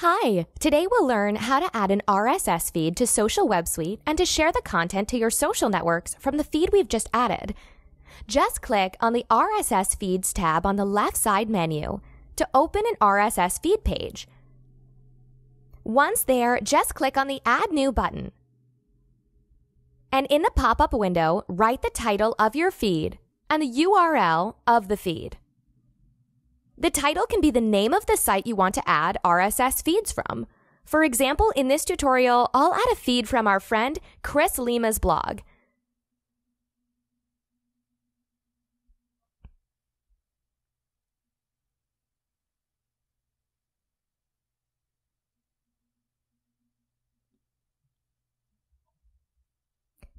Hi, today we'll learn how to add an RSS feed to Social Web Suite and to share the content to your social networks from the feed we've just added. Just click on the RSS Feeds tab on the left side menu to open an RSS feed page. Once there, just click on the Add New button. And in the pop-up window, write the title of your feed and the URL of the feed. The title can be the name of the site you want to add RSS feeds from. For example, in this tutorial, I'll add a feed from our friend Chris Lema's blog.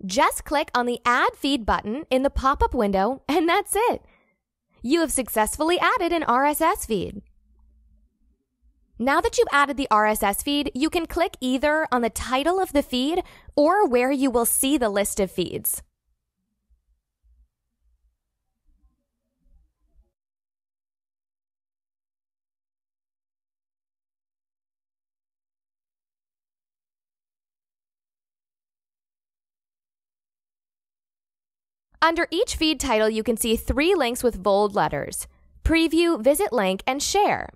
Just click on the Add Feed button in the pop-up window, and that's it. You have successfully added an RSS feed. Now that you've added the RSS feed, you can click either on the title of the feed or where you will see the list of feeds. Under each feed title, you can see 3 links with bold letters: Preview, Visit Link, and Share.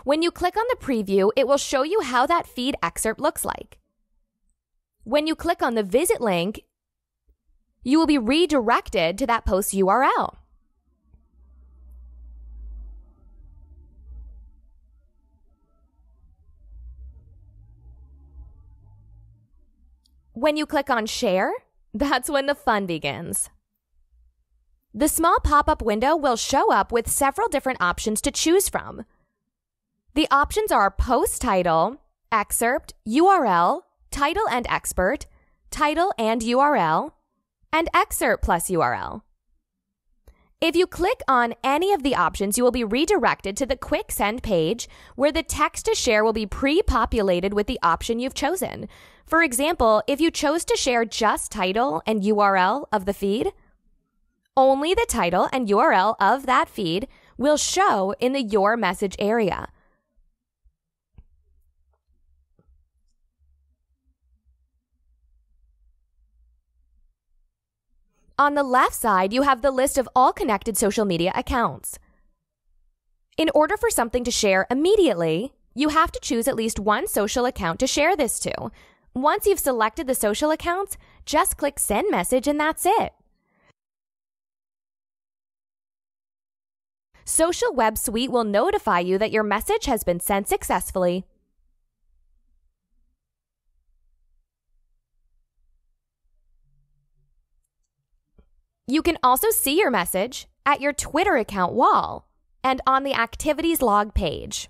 When you click on the preview, it will show you how that feed excerpt looks like. When you click on the Visit link, you will be redirected to that post URL. When you click on Share, that's when the fun begins. The small pop-up window will show up with several different options to choose from. The options are Post Title, Excerpt, URL, Title and Expert, Title and URL, and Excerpt plus URL. If you click on any of the options, you will be redirected to the Quick Send page where the text to share will be pre-populated with the option you've chosen. For example, if you chose to share just title and URL of the feed, only the title and URL of that feed will show in the Your Message area. On the left side, you have the list of all connected social media accounts. In order for something to share immediately, you have to choose at least one social account to share this to. Once you've selected the social accounts, just click Send Message and that's it. Social Web Suite will notify you that your message has been sent successfully. You can also see your message at your Twitter account wall and on the Activities log page.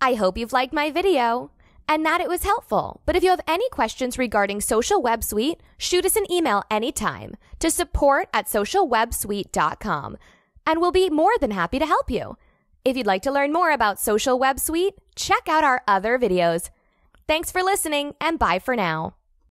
I hope you've liked my video and that it was helpful. But if you have any questions regarding Social Web Suite, shoot us an email anytime to support@socialwebsuite.com, and we'll be more than happy to help you. If you'd like to learn more about Social Web Suite, check out our other videos. Thanks for listening, and bye for now.